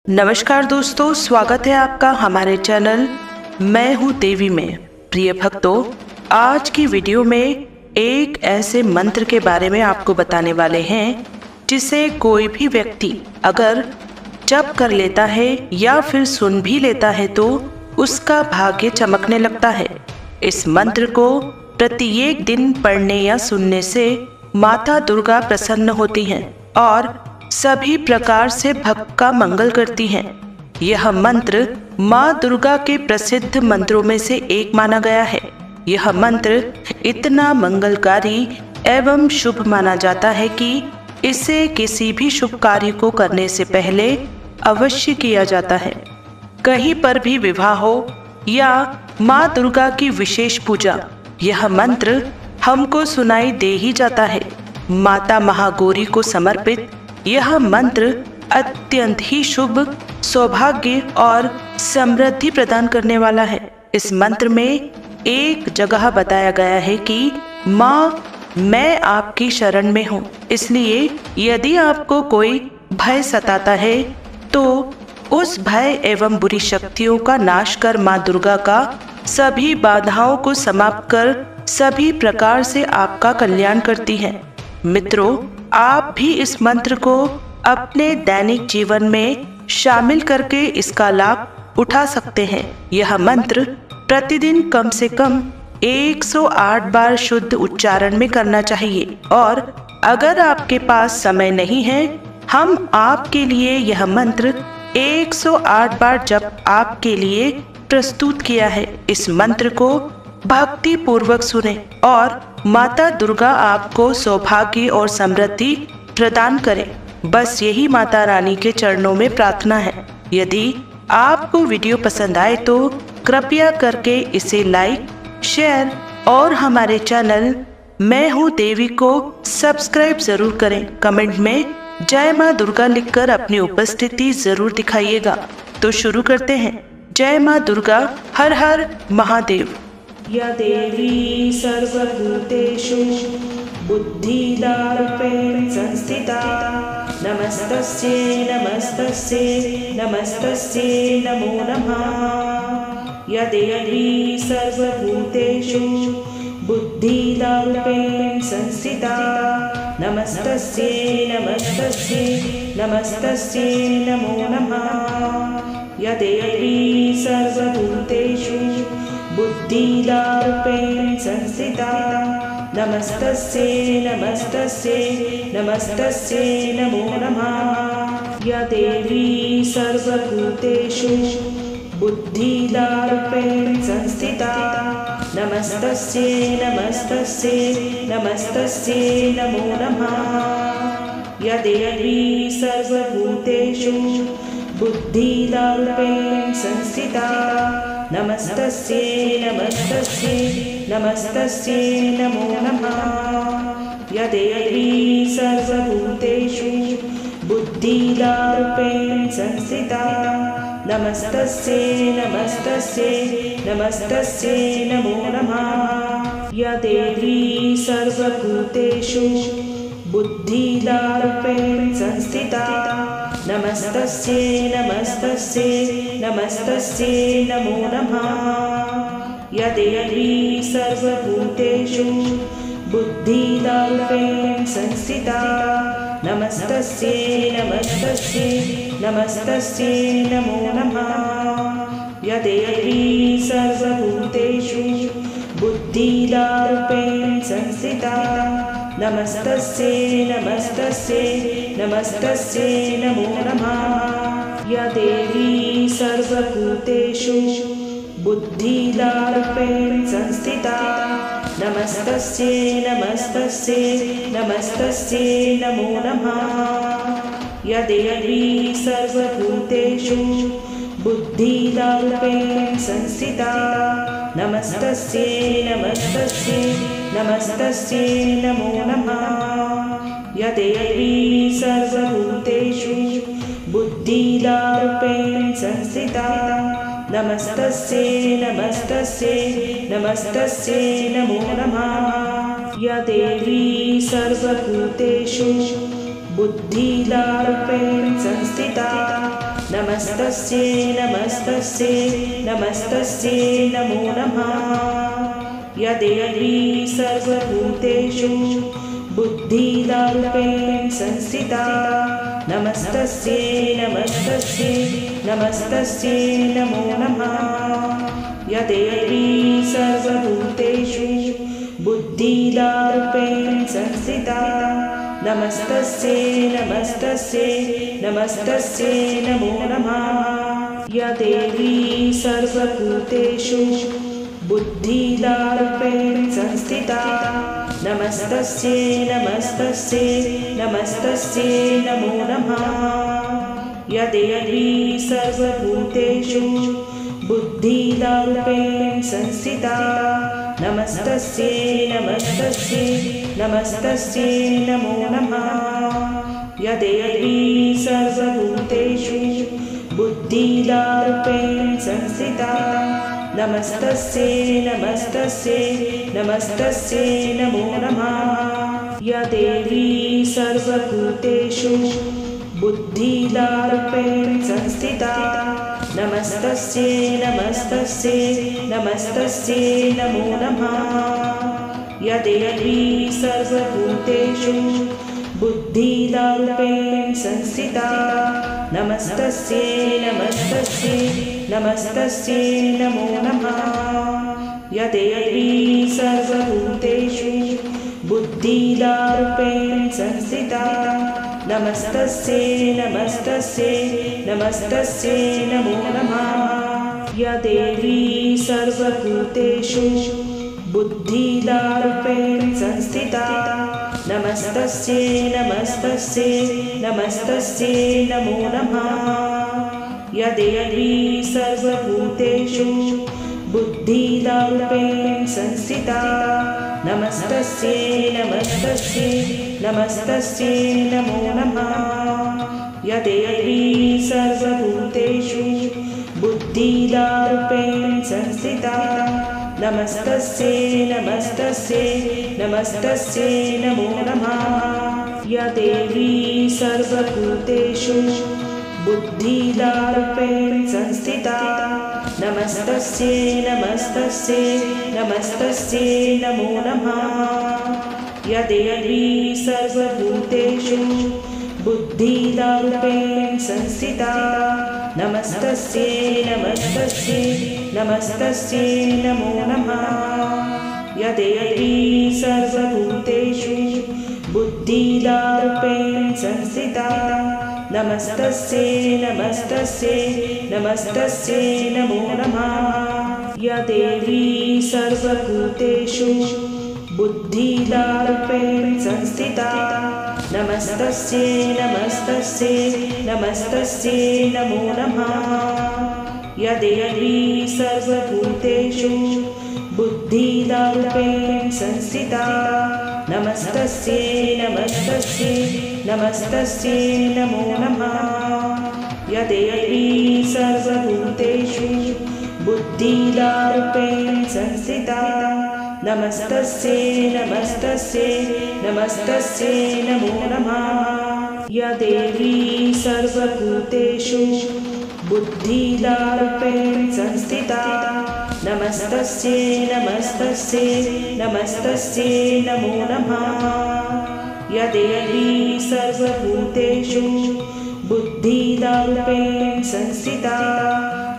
नमस्कार दोस्तों, स्वागत है आपका हमारे चैनल मैं हूँ देवी में। प्रिय भक्तों, आज की वीडियो में एक ऐसे मंत्र के बारे में आपको बताने वाले हैं जिसे कोई भी व्यक्ति अगर जप कर लेता है या फिर सुन भी लेता है तो उसका भाग्य चमकने लगता है। इस मंत्र को प्रत्येक दिन पढ़ने या सुनने से माता दुर्गा प्रसन्न होती हैं और सभी प्रकार से भक्त का मंगल करती हैं। यह मंत्र माँ दुर्गा के प्रसिद्ध मंत्रों में से एक माना गया है। यह मंत्र इतना मंगलकारी एवं शुभ माना जाता है कि इसे किसी भी शुभ कार्य को करने से पहले अवश्य किया जाता है। कहीं पर भी विवाह हो या माँ दुर्गा की विशेष पूजा, यह मंत्र हमको सुनाई दे ही जाता है। माता महागौरी को समर्पित यह मंत्र अत्यंत ही शुभ, सौभाग्य और समृद्धि प्रदान करने वाला है। इस मंत्र में एक जगह बताया गया है कि माँ, मैं आपकी शरण में हूँ, इसलिए यदि आपको कोई भय सताता है तो उस भय एवं बुरी शक्तियों का नाश कर माँ दुर्गा का सभी बाधाओं को समाप्त कर सभी प्रकार से आपका कल्याण करती है। मित्रों, आप भी इस मंत्र को अपने दैनिक जीवन में शामिल करके इसका लाभ उठा सकते हैं। यह मंत्र प्रतिदिन कम से कम 108 बार शुद्ध उच्चारण में करना चाहिए और अगर आपके पास समय नहीं है, हम आपके लिए यह मंत्र 108 बार जप आपके लिए प्रस्तुत किया है। इस मंत्र को भक्ति पूर्वक सुने और माता दुर्गा आपको सौभाग्य और समृद्धि प्रदान करे। बस यही माता रानी के चरणों में प्रार्थना है। यदि आपको वीडियो पसंद आए तो कृपया करके इसे लाइक, शेयर और हमारे चैनल मैं हूँ देवी को सब्सक्राइब जरूर करें। कमेंट में जय माँ दुर्गा लिखकर अपनी उपस्थिति जरूर दिखाइएगा। तो शुरू करते हैं। जय माँ दुर्गा, हर हर महादेव। या देवी सर्वभूतेषु बुद्धिदारूपेण संस्थिता, नमस्तस्यै नमस्तस्यै नमस्तस्यै नमो नमः। या देवी सर्वभूतेषु बुद्धिदारूपेण संस्थिता, नमस्तस्यै नमस्तस्यै नमस्तस्यै नमो नमः। या देवी सर्वभूतेषु बुद्धिदारूपेण संस्थिता, नमस्तस्यै नमस्तस्यै नमस्तस्यै नमो नमः। या देवी सर्वभूतेषु बुद्धिदारूपेण संस्थिता, नमस्तस्यै नमस्तस्यै नमस्तस्यै नमो नमः। या देवी सर्वभूतेषु बुद्धिदारूपेण संस्थिता, नमस्तस्यै नमस्तस्यै नमस्तस्यै नमो नमः। या देवी सर्वभूतेषु बुद्धिदारूपेण संस्थिता, नमस्तस्यै नमस्तस्यै नमस्तस्यै नमो नमः। या देवी सर्वभूतेषु बुद्धिदारूपेण संस्थिता, नमस्तस्यै नमस्तस्यै नमस्तस्यै नमो नमः। या देवी सर्वभूतेषु बुद्धिदारूपेण संस्थिता, नमस्तस्यै नमस्तस्यै नमस्तस्यै नमो नमः। या देवी सर्वभूतेषु बुद्धिदारूपेण संस्थिता, नमस्तस्यै नमस्तस्यै नमस्तस्यै नमो नमः। या देवी सर्वभूतेषु बुद्धिदारूपेण संस्थिता, नमस्तस्यै नमस्तस्यै नमस्तस्यै नमो नमः। या देवी सर्वभूतेषु बुद्धिदारूपेण संस्थिता, नमस्तस्यै नमस्तस्यै नमस्तस्यै नमो नमः। या देवी सर्वभूतेषु बुद्धिदारूपेण संस्थिता, नमस्तस्यै नमस्तस्यै नमस्तस्यै नमो नमः। या देवी सर्वभूतेषु बुद्धिदारूपेण संस्थिता, नमस्तस्यै नमस्तस्यै नमस्तस्यै नमो नमः। या देवी सर्वभूतेषु बुद्धिदारूपेण संस्थिता नमस्तस्यै नमस्तस्यै नमस्तस्यै नमो नमः। या देवी सर्वभूतेषु बुद्धिदारूपेण संस्थिता नमस्तस्यै नमस्तस्यै नमस्तस्यै नमो नमः। या देवी सर्वभूतेषु बुद्धिदारूपेण संस्थिता नमस्तस्यै नमस्तस्यै नमस्तस्यै नमो नमः। या देवी सर्वभूतेषु बुद्धिदारूपेण संस्थिता नमस्तस्यै नमस्तस्यै नमस्तस्यै नमो नमः। या देवी सर्वभूतेषु बुद्धिदारूपेण संस्थिता नमस्तस्यै नमस्तस्यै नमस्तस्यै नमो नमः। या देवी सर्वभूतेषु बुद्धिदारूपेण संस्थिता नमस्तस्यै नमस्तस्यै नमस्तस्यै नमो नमः। या देवी सर्वभूतेषु बुद्धिदारूपेण संस्थिता नमस्तस्यै नमस्तस्यै नमस्तस्यै नमो नमः। या देवी सर्वभूतेषु बुद्धिदारूपेण संस्थिता नमस्तस्यै नमस्तस्यै नमस्तस्यै नमो नमः। या देवी सर्वभूतेषु बुद्धिदारूपेण संस्थिता नमस्तस्यै नमस्तस्यै नमस्तस्यै नमो नमः। या देवी सर्वभूतेषु बुद्धिदारूपेण संस्थिता नमस्तस्यै नमस्तस्यै नमस्तस्यै नमो नमः। या देवी सर्वभूतेषु बुद्धिदारूपेण संस्थिता नमस्तस्यै नमस्तस्यै नमस्तस्यै नमो नमः। या देवी सर्वभूतेषु बुद्धिदारूपेण संस्थिता नमस्तस्यै नमस्तस्यै नमस्तस्यै नमो नमः। या देवी सर्वभूतेषु बुद्धिदारूपेण संस्थिता नमस्तस्यै नमस्तस्यै नमस्तस्यै नमो नमः। या देवी सर्वभूतेषु बुद्धिदारूपेण संस्थिता नमस्तस्यै नमस्तस्यै नमस्तस्यै नमो नमः। या देवी सर्वभूतेषु बुद्धिदारूपेण संस्थिता नमस्तस्यै नमस्तस्यै नमस्तस्यै नमो नमः। या देवी सर्वभूतेषु बुद्धिदारूपेण संस्थिता नमस्तस्यै नमस्तस्यै नमस्तस्यै नमो नमः। या देवी सर्वभूतेषु बुद्धिदारूपेण संस्थिता नमस्तस्यै नमस्तस्यै नमस्तस्यै नमो नमः। या देवी सर्वभूतेषु बुद्धिदारूपेण संस्थिता नमस्तस्यै नमस्तस्यै नमस्तस्यै नमो नमः। या देवी सर्वभूतेषु बुद्धिदारूपेण संस्थिता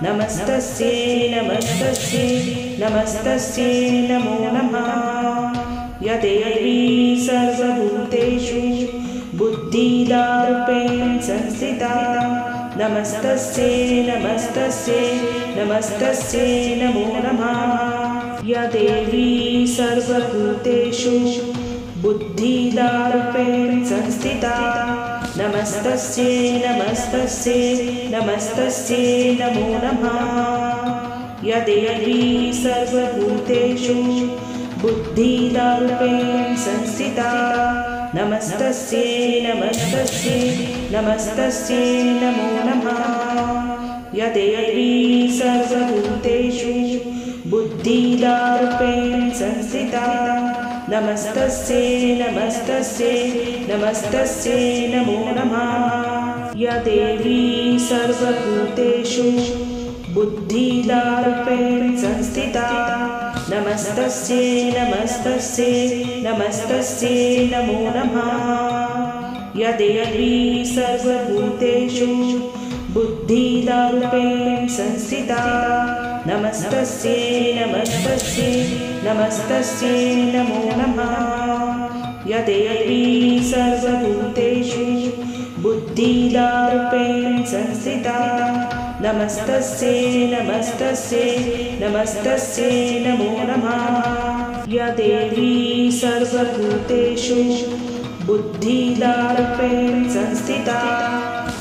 नमस्तस्यै नमस्तस्यै नमस्तस्यै नमो नमः। या देवी सर्वभूतेषु बुद्धिदारूपेण संस्थिता नमस्तस्यै नमस्तस्यै नमस्तस्यै नमो नमः। या देवी सर्वभूतेषु बुद्धिदारूपेण संस्थिता नमस्तस्यै नमस्तस्यै नमस्तस्यै नमो नमः। या देवी सर्वभूतेषु बुद्धिदारूपेण संस्थिता नमस्तस्यै नमस्तस्यै नमस्तस्यै नमो नमः। या देवी सर्वभूतेषु बुद्धिदारूपेण संस्थिता नमस्तस्यै नमस्तस्यै नमस्तस्यै नमो नमः। या देवी सर्वभूतेषु बुद्धिदारूपेण संस्थिता नमस्तस्यै नमस्तस्यै नमस्तस्यै नमो नमः। या देवी सर्वभूतेषु बुद्धिदारूपेण संस्थिता नमस्तस्यै नमस्तस्यै नमस्तस्यै नमो नमः। या देवी सर्वभूतेषु बुद्धिदारूपेण संस्थिता नमस्तस्यै नमस्तस्यै नमस्तस्यै नमो नमः। या देवी सर्वभूतेषु बुद्धिदारूपेण संस्थिता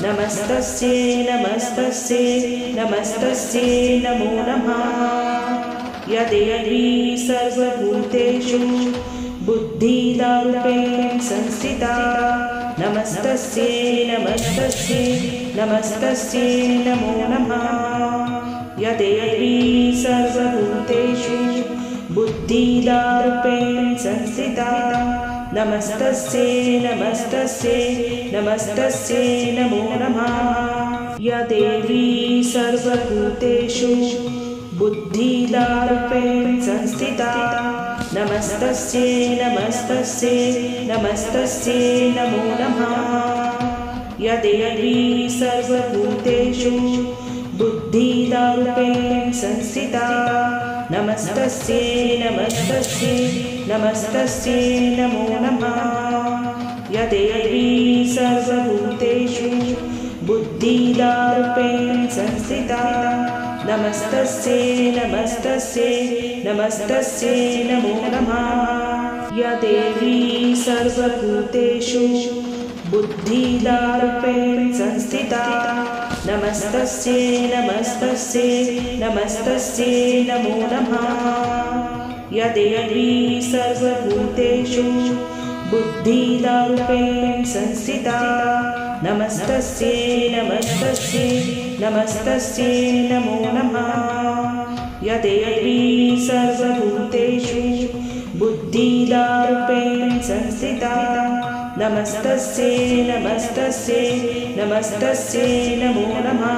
नमस्तस्यै नमस्तस्यै नमस्तस्यै नमो नमः। या देवी सर्वभूतेषु बुद्धिदारूपेण संस्थिता नमस्तस्यै नमस्तस्यै नमस्तस्यै नमो नमः। या देवी सर्वभूतेषु बुद्धिदारूपेण संस्थिता नमस्तस्यै नमस्तस्यै नमस्तस्यै नमो नमः। या देवी सर्वभूतेषु बुद्धिदारूपेण संस्थिता नमस्तस्यै नमस्तस्यै नमस्तस्यै नमो नमः। या देवी सर्वभूतेषु बुद्धिदारूपेण संस्थिता नमस्तस्यै नमस्तस्यै नमस्तस्यै नमो नमः। या देवी सर्वभूतेषु बुद्धिदारूपेण संस्थिता नमस्तस्यै नमस्तस्यै नमस्तस्यै नमो नमः। या देवी सर्वभूतेषु बुद्धिदारूपेण संस्थिता नमस्तस्यै नमस्तस्यै नमस्तस्यै नमो नमः। या देवी सर्वभूतेषु बुद्धिदारूपेण संस्थिता नमस्तस्यै नमस्तस्यै नमस्तस्यै नमो नमः। या देवी सर्वभूतेषु बुद्धिदारूपेण संस्थिता नमस्तस्यै नमस्तस्यै नमस्तस्यै नमो नमः।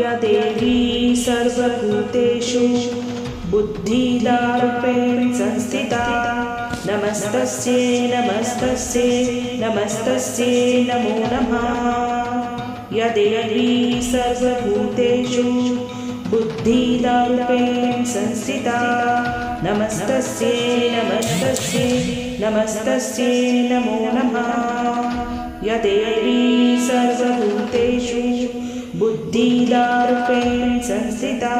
या देवी सर्वभूतेषु बुद्धिदारूपेण संस्थिता नमस्तस्यै नमस्तस्यै नमस्तस्यै नमो नमः। या देवी सर्वभूतेषु बुद्धिदारूपेण संस्थिता नमस्तस्यै नमस्तस्यै नमस्तस्यै नमो नमः। या देवी सर्वभूतेषु बुद्धिदारूपेण संस्थिता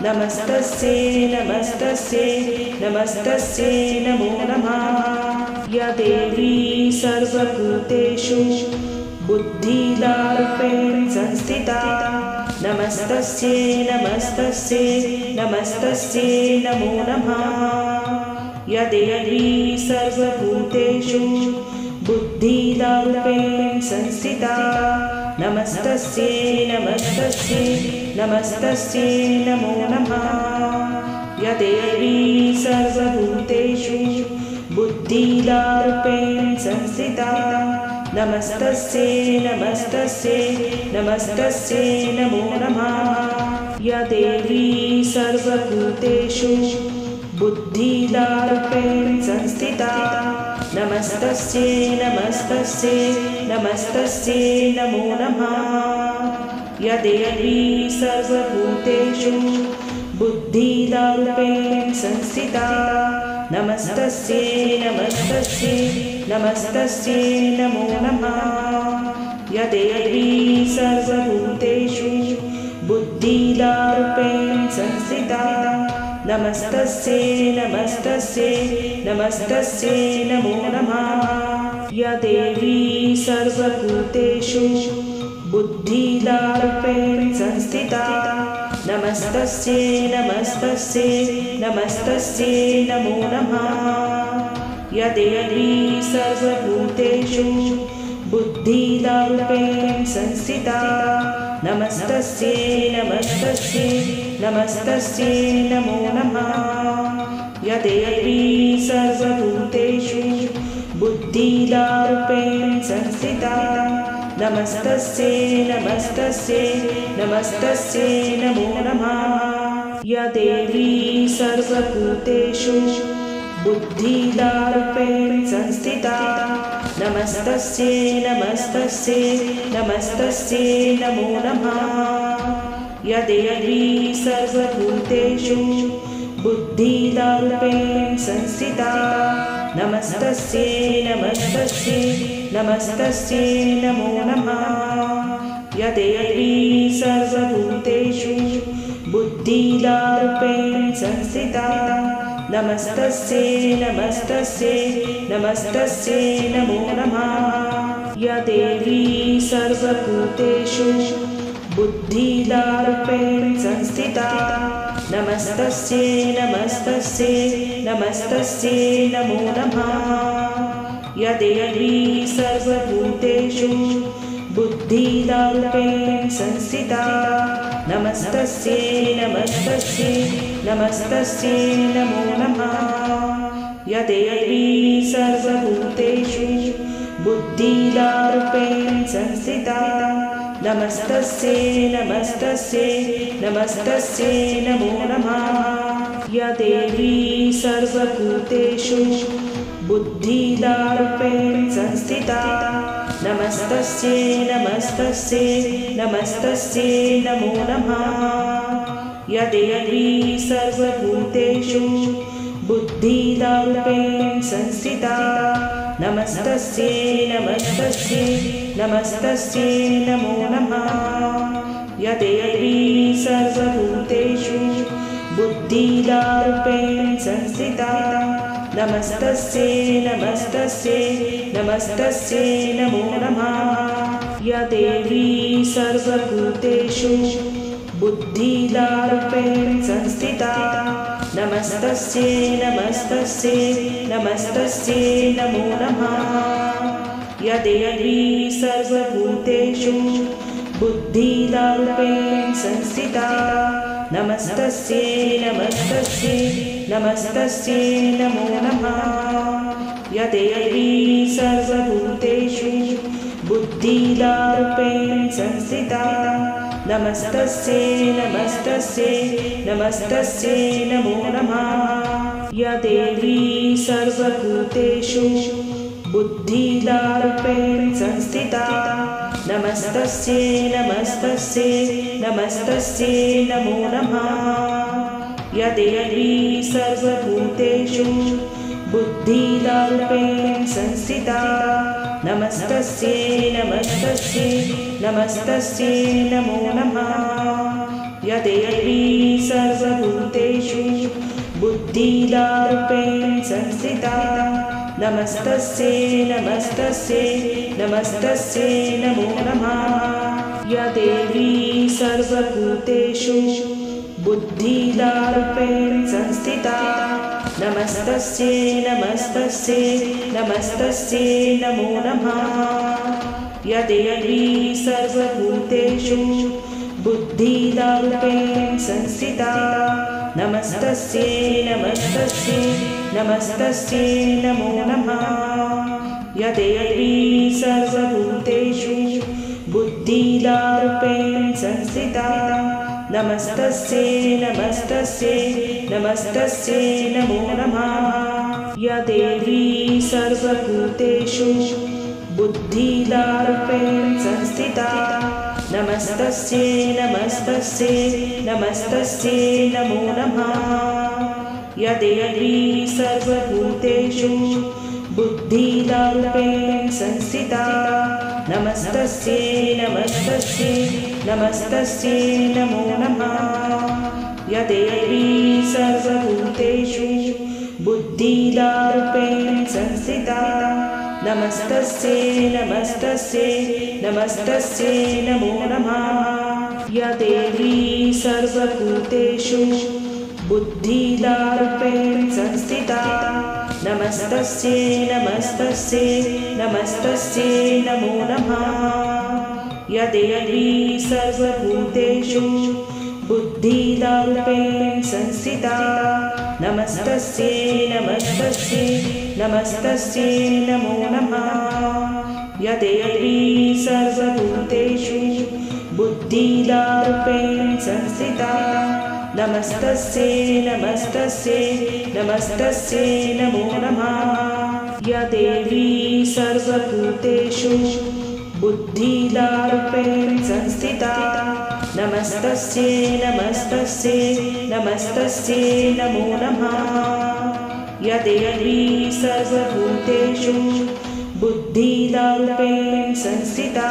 नमस्तस्यै नमस्तस्यै नमस्तस्यै नमो नमः। या देवी सर्वभूतेषु बुद्धिदारूपेण संस्थिता नमस्तस्यै नमस्तस्यै नमस्तस्यै नमो नमः। या देवी सर्वभूतेषु बुद्धिदारूपेण संस्थिता नमस्तस्यै नमस्तस्यै नमस्तस्यै नमो नमः। या देवी सर्वभूतेषु बुद्धिदारूपेण संस्थिता नमस्तस्यै नमस्तस्यै नमस्तस्यै नमो नमः। या देवी सर्वभूतेषु बुद्धिदारूपेण संस्थिता नमस्तस्यै नमस्तस्यै नमस्तस्यै नमो नमः। या देवी सर्वभूतेषु बुद्धिदारूपेण संस्थिता नमस्तस्यै नमस्तस्यै नमस्तस्यै नमो नमः। या देवी सर्वभूतेषु बुद्धिदारूपेण संस्थिता नमस्तस्यै नमस्तस्यै नमस्तस्यै नमो नमः। या देवी सर्वभूतेषु बुद्धिदारूपेण संस्थिता नमस्तस्यै नमस्तस्यै नमस्तस्यै नमो नमः। या देवी सर्वभूतेषु बुद्धिदारूपेण संस्थिता नमस्तस्यै नमस्तस्यै नमस्तस्यै नमो नमः। या देवी सर्वभूतेषु बुद्धिदारूपेण संस्थिता नमस्तस्यै नमस्तस्यै नमस्तस्यै नमो नमः। या देवी सर्वभूतेषु बुद्धिदारूपेण संस्थिता नमस्तस्यै नमस्तस्यै नमस्तस्यै नमो नमः। या देवी सर्वभूतेषु बुद्धिदारूपेण संस्थिता नमस्तस्यै नमस्तस्यै नमस्तस्यै नमो नमः। या देवी सर्वभूतेषु बुद्धिदारूपेण संस्थिता नमस्तस्यै नमस्तस्यै नमस्तस्यै नमो नमः। या देवी सर्वभूतेषु बुद्धिदारूपेण संस्थिता नमस्तस्यै नमस्तस्यै नमस्तस्यै नमो नमः। या देवी सर्वभूतेषु बुद्धिदारूपेण संस्थिता नमस्तस्यै नमस्तस्यै नमस्तस्यै नमो नमः। या देवी सर्वभूतेषु बुद्धिदारूपेण संस्थिता नमस्तस्यै नमस्तस्यै नमस्तस्यै नमो नमः। या देवी सर्वभूतेषु बुद्धिदारूपेण संस्थिता नमस्तस्यै नमस्तस्यै नमस्तस्यै नमो नमः। या देवी सर्वभूतेषु बुद्धिदारूपेण संस्थिता नमस्तस्यै नमस्तस्यै नमस्तस्यै नमो नमः। या देवी सर्वभूतेषु बुद्धिदारूपेण संस्थिता नमस्तस्यै नमस्तस्यै नमस्तस्यै नमो नमः। या देवी सर्वभूतेषु बुद्धिदारूपेण संस्थिता नमस्तस्यै नमस्तस्यै नमस्तस्यै नमो नमः। या देवी सर्वभूतेषु बुद्धिदारूपेण संस्थिता नमस्तस्यै नमस्तस्यै नमस्तस्यै नमो नमः। या देवी सर्वभूतेषु बुद्धिदारूपेण संस्थिता नमस्तस्यै नमस्तस्यै नमस्तस्यै नमो नमः। या देवी सर्वभूतेषु बुद्धिदारूपेण संस्थिता नमस्तस्यै नमस्तस्यै नमस्तस्यै नमो नमः। या देवी सर्वभूतेषु बुद्धिदारूपेण संस्थिता नमस्तस्यै नमस्तस्यै नमस्तस्यै नमो नमः। या देवी सर्वभूतेषु बुद्धिदारूपेण संस्थिता नमस्तस्यै नमस्तस्यै नमस्तस्यै नमो नमः। या देवी सर्वभूतेषु बुद्धिदारूपेण संस्थिता नमस्तस्यै नमस्तस्यै नमस्तस्यै नमो नमः। या देवी सर्वभूतेषु बुद्धिदारूपेण संस्थिता नमस्तस्यै नमस्तस्यै नमस्तस्यै नमो नमः। या देवी सर्वभूतेषु बुद्धिदारूपेण संस्थिता नमस्तस्यै नमस्तस्यै नमस्तस्यै नमो नमः। या देवी सर्वभूतेषु बुद्धिदारूपेण संस्थिता नमस्तस्यै नमस्तस्यै नमस्तस्यै नमो नमः। या देवी सर्वभूतेषु बुद्धिदारूपेण संस्थिता नमस्तस्यै नमस्तस्यै नमस्तस्यै नमो नमः। या देवी सर्वभूतेषु बुद्धिदारूपेण संस्थिता नमस्तस्यै नमस्तस्यै नमस्तस्यै नमो नमः। या देवी सर्वभूतेषु बुद्धिदारूपेण संस्थिता नमस्तस्यै नमस्तस्यै नमस्तस्यै नमो नमः। या देवी सर्वभूतेषु बुद्धिदारूपेण संस्थिता नमस्तस्यै नमस्तस्यै नमस्तस्यै नमो नमः। या देवी सर्वभूतेषु बुद्धिदारूपेण संस्थिता नमस्तस्यै नमस्तस्यै नमस्तस्यै नमो नमः। या देवी सर्वभूतेषु बुद्धिदारूपेण संस्थिता नमस्तस्यै नमस्तस्यै नमस्तस्यै नमो नमः। या देवी सर्वभूतेषु बुद्धिदारूपेण संस्थिता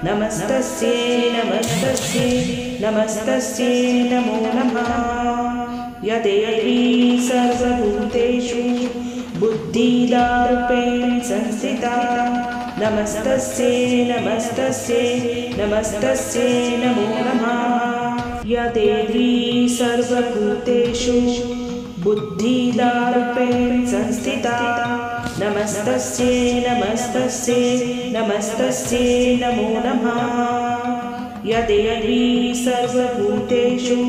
नमस्तस्यै नमस्तस्यै नमस्तस्यै नमो नमः। या देवी सर्वभूतेषु बुद्धिदारूपेण संस्थिता नमस्तस्यै नमस्तस्यै नमस्तस्यै नमो नमः। या देवी सर्वभूतेषु बुद्धिदारूपेण संस्थिता नमस्तस्यै नमस्तस्यै नमस्तस्यै नमो नमः। या देवी सर्वभूतेषु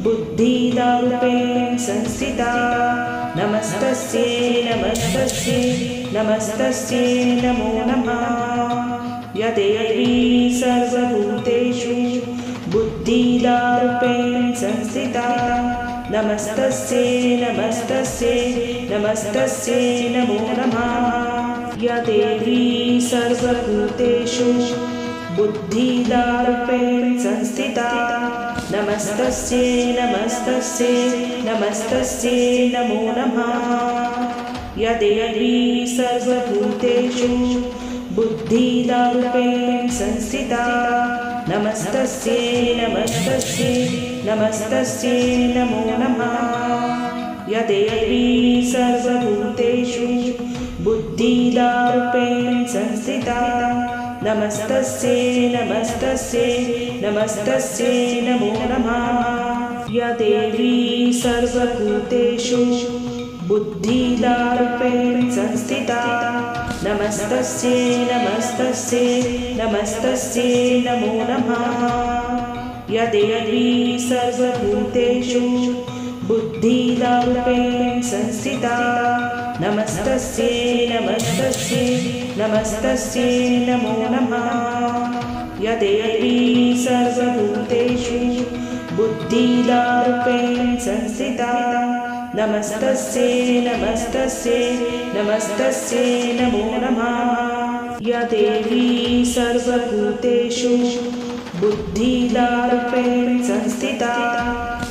बुद्धिदारूपेण संस्थिता नमस्तस्यै नमस्तस्यै नमस्तस्यै नमो नमः। या देवी सर्वभूतेषु बुद्धिदारूपेण संस्थिता नमस्तस्यै नमस्तस्यै नमस्तस्यै नमो नमः। या देवी सर्वभूतेषु बुद्धिदारूपेण संस्थिता नमस्तस्यै नमस्तस्यै नमस्तस्यै नमो नमः। या देवी सर्वभूतेषु बुद्धिदारूपेण संस्थिता नमस्तस्यै नमस्तस्यै नमस्तस्यै नमो नमः। या देवी सर्वभूतेषु बुद्धिदारूपेण संस्थिता नमस्तस्यै नमस्तस्यै नमस्तस्यै नमो नमः। या देवी सर्वभूतेषु बुद्धिदारूपेण संस्थिता नमस्तस्यै नमस्तस्यै नमस्तस्यै नमो नमः। या देवी सर्वभूतेषु बुद्धिदारूपेण संस्थिता नमस्तस्यै नमस्तस्यै नमस्तस्यै नमो नमः। या देवी सर्वभूतेषु बुद्धिदारूपेण संस्थिता नमस्तस्यै नमस्तस्यै नमस्तस्यै नमो नमः। या देवी सर्वभूतेषु बुद्धिदारूपेण संस्थिता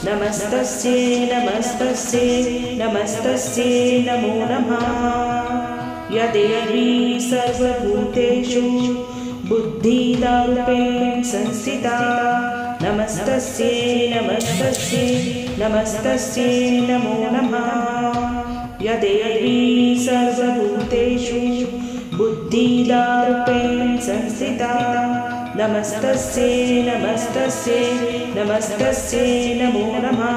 नमस्तस्यै नमस्तस्यै नमस्तस्यै नमो नमः। या देवी सर्वभूतेषु बुद्धिदारूपेण संस्थिता नमस्तस्यै नमस्तस्यै नमस्तस्यै नमो नमः। या देवी सर्वभूतेषु बुद्धिदारूपेण संस्थिता नमस्तस्यै नमस्तस्यै नमस्तस्यै नमो नमः।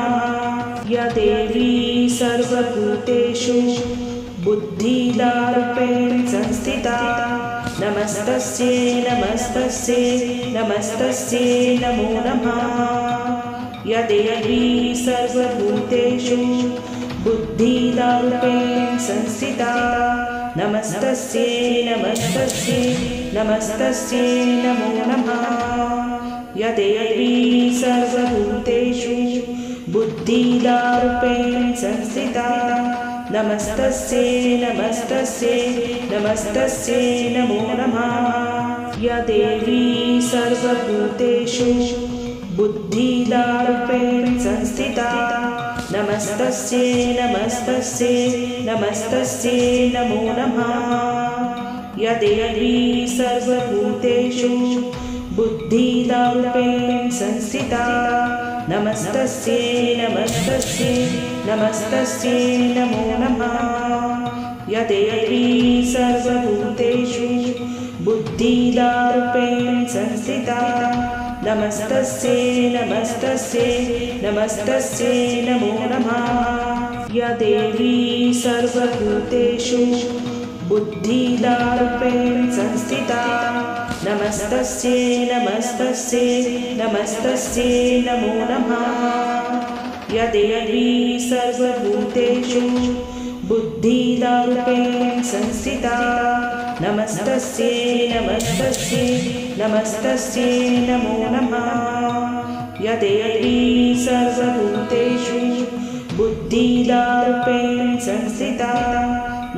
या देवी सर्वभूतेषु बुद्धिदारूपेण संस्थिता नमस्तस्यै नमस्तस्यै नमस्तस्यै नमो नमः। या देवी सर्वभूतेषु बुद्धिदारूपेण संस्थिता नमस्तस्यै नमस्तस्यै नमस्तस्यै नमो नमः। या देवी सर्वभूतेषु बुद्धिदारूपेण संस्थिता नमस्तस्यै नमस्तस्यै नमस्तस्यै नमो नमः। या देवी सर्वभूतेषु बुद्धिदारूपेण संस्थिता नमस्तस्यै नमस्तस्यै नमस्तस्यै नमो नमः। या देवी सर्वभूतेषु बुद्धिदारूपेण संस्थिता नमस्तस्यै नमस्तस्यै नमस्तस्यै नमो नमः। या देवी सर्वभूतेषु बुद्धिदारूपेण संस्थिता नमस्तस्यै नमस्तस्यै नमस्तस्यै नमो नमः। या देवी सर्वभूतेषु बुद्धिदारूपेण संस्थिता नमस्तस्यै नमस्तस्यै नमस्तस्यै नमो नमः। या देवी सर्वभूतेषु बुद्धिदारूपेण संस्थिता नमस्तस्यै नमस्तस्यै नमस्तस्यै नमो नमः। या देवी सर्वभूतेषु बुद्धिदारूपेण संस्थिता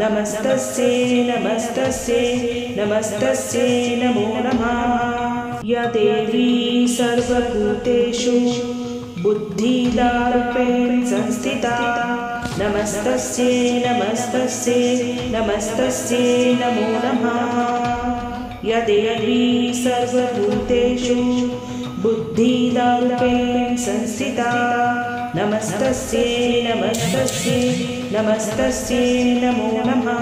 नमस्तस्यै नमस्तस्यै नमस्तस्यै नमो नमः। या देवी सर्वभूतेषु बुद्धिदारूपेण संस्थिता नमस्तस्यै नमस्तस्यै नमस्तस्यै नमो नमः। या देवी सर्वभूतेषु बुद्धिदारूपेण संस्थिता नमस्तस्यै नमस्तस्यै नमस्तस्यै नमो नमः।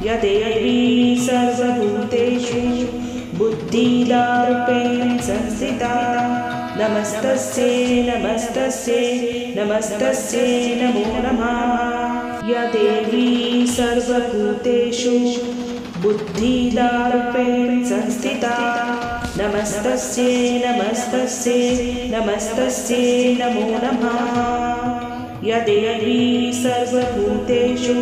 या देवी सर्वभूतेषु बुद्धिदारूपेण संस्थिता नमस्तस्यै नमस्तस्यै नमस्तस्यै नमो नमः। या देवी सर्वभूतेषु बुद्धिदारूपेण संस्थिता नमस्तस्यै नमस्तस्यै नमस्तस्यै नमो नमः। या देवी सर्वभूतेषु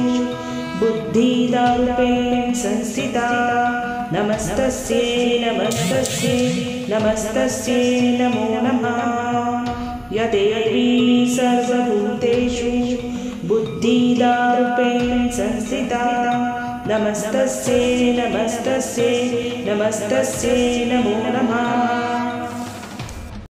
बुद्धिदारूपेण संस्थिता नमस्तस्यै नमस्तस्यै नमस्तस्यै नमो नमः। या देवी सर्वभूतेषु बुद्धिदारूपेण संस्थिता नमस्तस्यै नमस्तस्यै नमस्तस्यै नमो नमः।